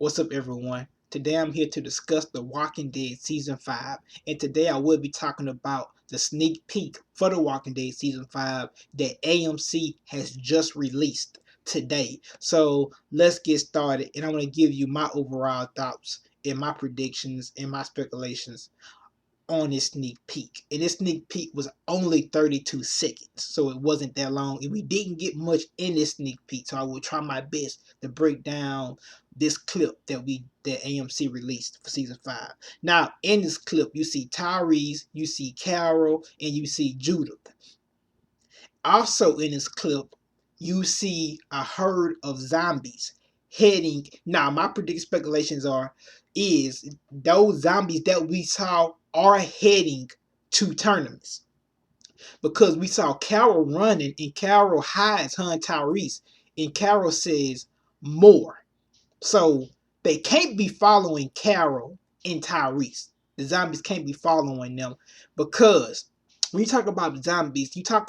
What's up, everyone? Today I'm here to discuss The Walking Dead Season 5, and today I will be talking about the sneak peek for The Walking Dead Season 5 that AMC has just released today. So let's get started, and I'm going to give you my overall thoughts and my predictions and my speculations on this sneak peek. And this sneak peek was only 32 seconds, so it wasn't that long. And we didn't get much in this sneak peek, so I will try my best to break down this clip that AMC released for season 5. Now, in this clip, you see Tyreese, you see Carol, and you see Judith. Also in this clip, you see a herd of zombies heading. Now, my predicted speculations is those zombies that we saw are heading to terminus, because we saw Carol running and Carol hides her and Tyreese, and Carol says more. So they can't be following Carol and Tyreese. The zombies can't be following them, because when you talk about zombies, you have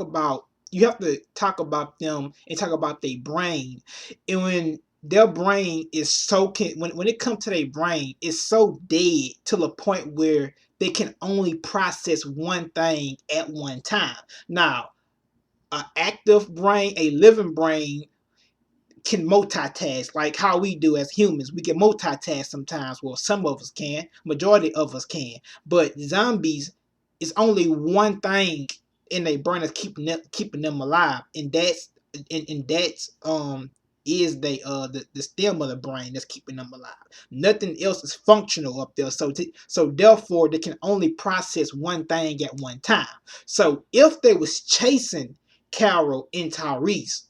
to talk about them and talk about their brain. And when their brain is when it comes to their brain, it's so dead to the point where they can only process one thing at one time. Now, an active brain, a living brain, can multitask like how we do as humans. We can multitask sometimes. Well, some of us can. Majority of us can. But zombies is only one thing in their brain that's keeping them alive, and that's is the stem of the brain that's keeping them alive. Nothing else is functional up there. So therefore they can only process one thing at one time. So if they was chasing Carol and Tyreese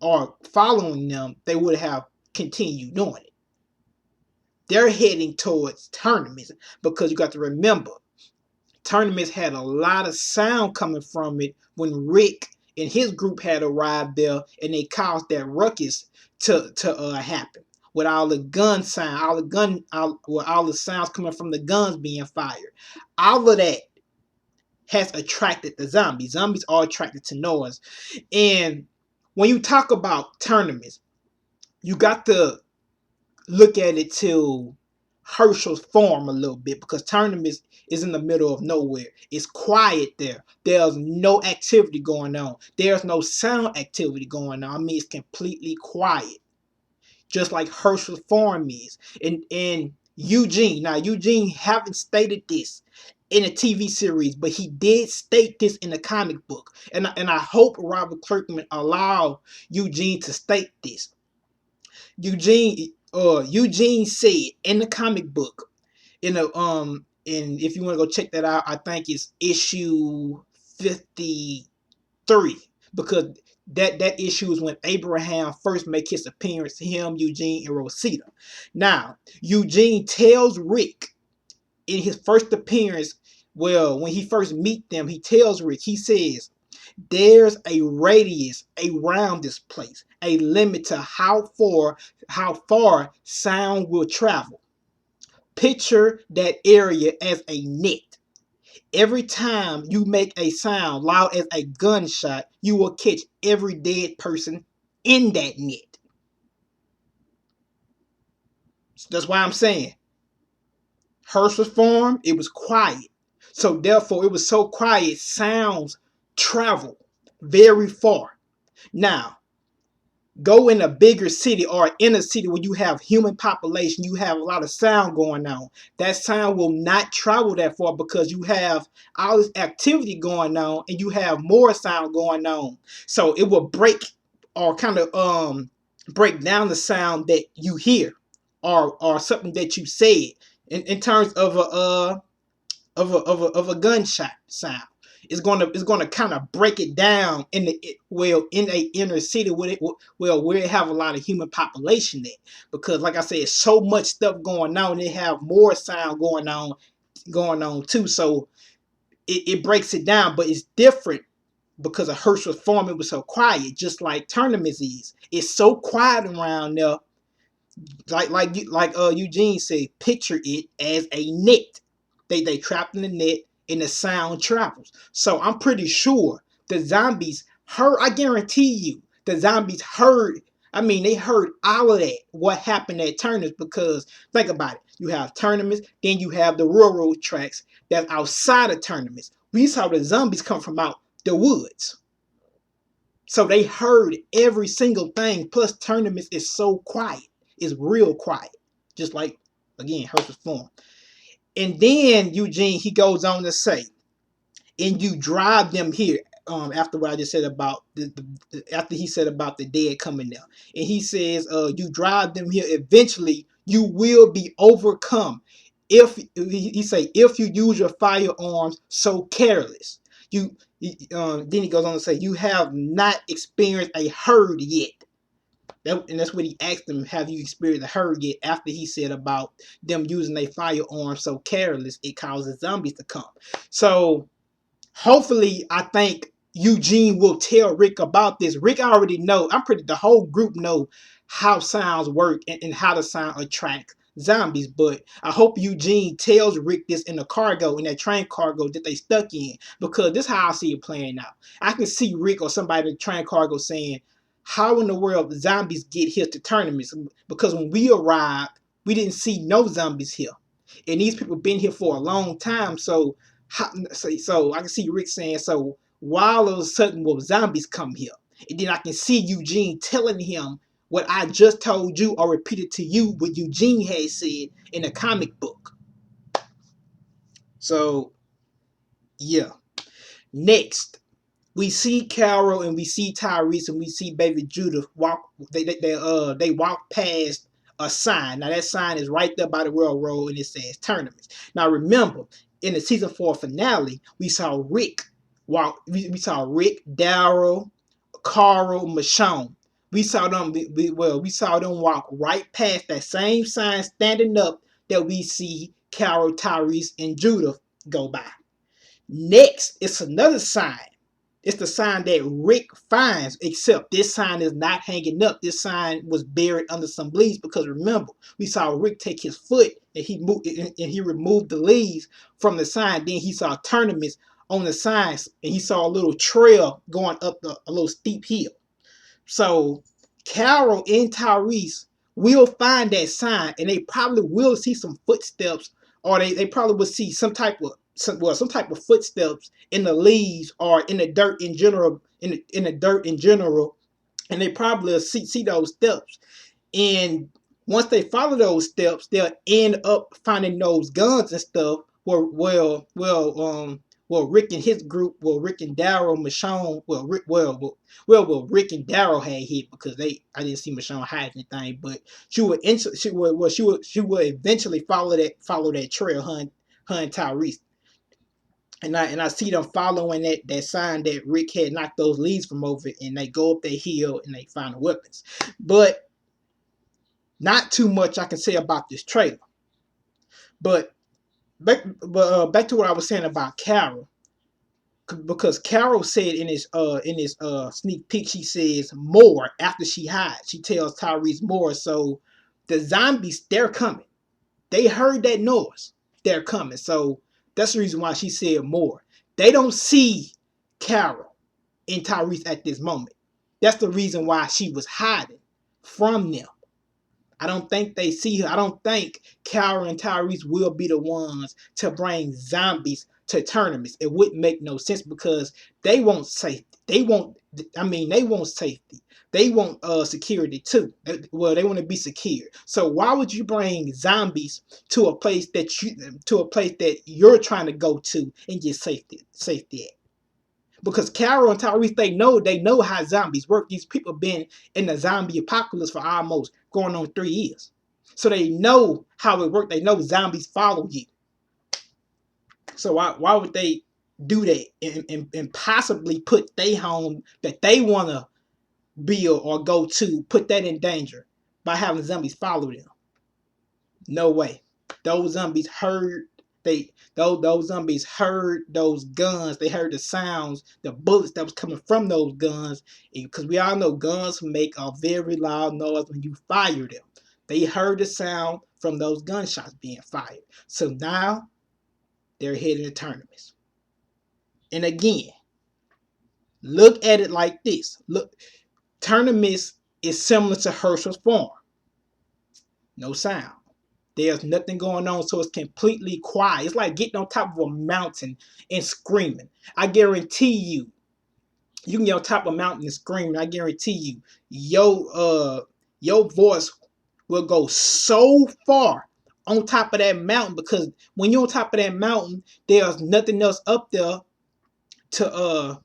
or following them, they would have continued doing it. They're heading towards tournaments, because you got to remember, tournaments had a lot of sound coming from it when Rick and his group had arrived there, and they caused that ruckus to happen with all the gun sound, all the sounds coming from the guns being fired. All of that has attracted the zombies. Zombies are attracted to noise. And when you talk about tournaments, you got to look at it to Herschel's farm a little bit, because tournaments is in the middle of nowhere. It's quiet there. There's no activity going on. There's no sound activity going on. I mean, it's completely quiet, just like Herschel's farm is. And Eugene, now Eugene haven't stated this in a TV series, but he did state this in a comic book, and I hope Robert Kirkman allow Eugene to state this. Eugene said in the comic book, and if you want to go check that out, I think it's issue 53, because that issue is when Abraham first make his appearance, him, Eugene, and Rosita. Now, Eugene tells Rick in his first appearance, well, when he first meet them, he tells Rick, he says, there's a radius around this place, a limit to how far sound will travel. Picture that area as a net. Every time you make a sound loud as a gunshot, you will catch every dead person in that net. So that's why I'm saying Herschel's farm, it was quiet. So therefore, it was so quiet, sounds travel very far. Now, go in a bigger city or in a city where you have human population, you have a lot of sound going on. That sound will not travel that far, because you have all this activity going on and you have more sound going on. So it will break, or kind of break down the sound that you hear, or something that you said in terms of a gunshot sound. It's gonna kind of break it down in a inner city where it have a lot of human population there, because like I said, so much stuff going on. They have more sound going on too. So it breaks it down, but it's different because of Herschel's farm. It was so quiet, just like tournaments is. It's so quiet around there. Like Eugene said, picture it as a net. They trapped in the net, and the sound travels. So I'm pretty sure the zombies heard. I guarantee you, the zombies heard I mean, they heard all of that, what happened at Turners, because think about it. You have tournaments, then you have the railroad tracks that's outside of tournaments. We saw the zombies come from out the woods. So they heard every single thing. Plus, tournaments is so quiet. It's real quiet. Just like, again, Hershey's Farm. And then Eugene, he goes on to say, and you drive them here. After what I just said about after he said about the dead coming down, and he says, you drive them here. Eventually, you will be overcome. If he say, if you use your firearms so careless, then he goes on to say, you have not experienced a herd yet. And that's what he asked them, have you experienced a herd yet? After he said about them using their firearms so careless, it causes zombies to come. So hopefully, I think Eugene will tell Rick about this. Rick already know. The whole group know how sounds work and how the sound attracts zombies. But I hope Eugene tells Rick this in the cargo, in that train cargo that they stuck in, because this is how I see it playing out. I can see Rick or somebody in the train cargo saying, how in the world zombies get here to tournaments? Because when we arrived, we didn't see no zombies here. And these people been here for a long time, so I can see Rick saying, so why all of a sudden will zombies come here? And then I can see Eugene telling him what I just told you or repeated to you what Eugene had said in the comic book. So, yeah. Next, we see Carol and we see Tyreese and we see baby Judith walk. They walk past a sign. Now that sign is right there by the railroad and it says tournaments. Now remember, in the season 4 finale, we saw Rick walk. We saw Rick, Daryl, Carl, Michonne. We saw them. We saw them walk right past that same sign standing up that we see Carol, Tyreese, and Judith go by. Next, it's another sign. It's the sign that Rick finds, except this sign is not hanging up. This sign was buried under some leaves because remember, we saw Rick take his foot and he removed the leaves from the sign. Then he saw tournaments on the signs and he saw a little trail going up a little steep hill. So Carol and Tyreese will find that sign and they probably will see some footsteps, or they probably will see some type of footsteps in the leaves or in the dirt in general, in the dirt in general, and they probably will see those steps. And once they follow those steps, they'll end up finding those guns and stuff. Rick and his group, Rick and Daryl, Michonne, Rick and Daryl had hit because I didn't see Michonne hide anything, but she would eventually follow that trail, her and Tyreese. And I see them following that sign that Rick had knocked those leaves from over it, and they go up that hill and they find the weapons. But not too much I can say about this trailer. But back to what I was saying about Carol, because Carol said in his sneak peek, she says more after she hides. She tells Tyreese more. So the zombies, they're coming. They heard that noise. They're coming. So that's the reason why she said more. They don't see Carol and Tyreese at this moment. That's the reason why she was hiding from them. I don't think they see her. I don't think Carol and Tyreese will be the ones to bring zombies to tournaments. It wouldn't make no sense because they want safety. They want safety. They want security too. They want to be secure. So why would you bring zombies to a place that you're trying to go to and get safety at? Because Carol and Tyreese, they know how zombies work. These people have been in the zombie apocalypse for almost going on 3 years. So they know how it works. They know zombies follow you. So why would they do that and possibly put their home that they want to build or go to, put that in danger by having zombies follow them? No way. Those zombies heard those zombies heard those guns. They heard the sounds, the bullets that was coming from those guns. Because we all know guns make a very loud noise when you fire them. They heard the sound from those gunshots being fired. So now they're heading to tournaments. And again, look at it like this. Look, tournaments is similar to Herschel's Farm. No sound. There's nothing going on, so it's completely quiet. It's like getting on top of a mountain and screaming. I guarantee you, you can get on top of a mountain and scream. I guarantee you, your voice will go so far on top of that mountain, because when you're on top of that mountain, there's nothing else up there to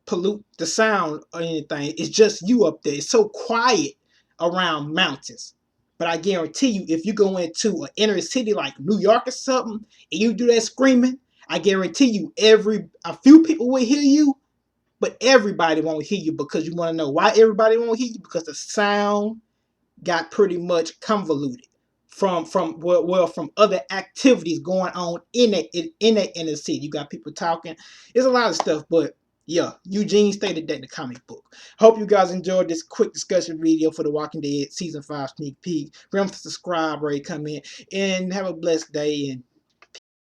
pollute the sound or anything. It's just you up there. It's so quiet around mountains. But I guarantee you, if you go into an inner city like New York or something, and you do that screaming, I guarantee you, a few people will hear you, but everybody won't hear you. Because you want to know why everybody won't hear you? Because the sound got pretty much convoluted from other activities going on in that inner city. You got people talking. There's a lot of stuff, but yeah, Eugene stated that in the comic book. Hope you guys enjoyed this quick discussion video for The Walking Dead Season 5 sneak peek. Remember to subscribe, rate, comment, and have a blessed day. And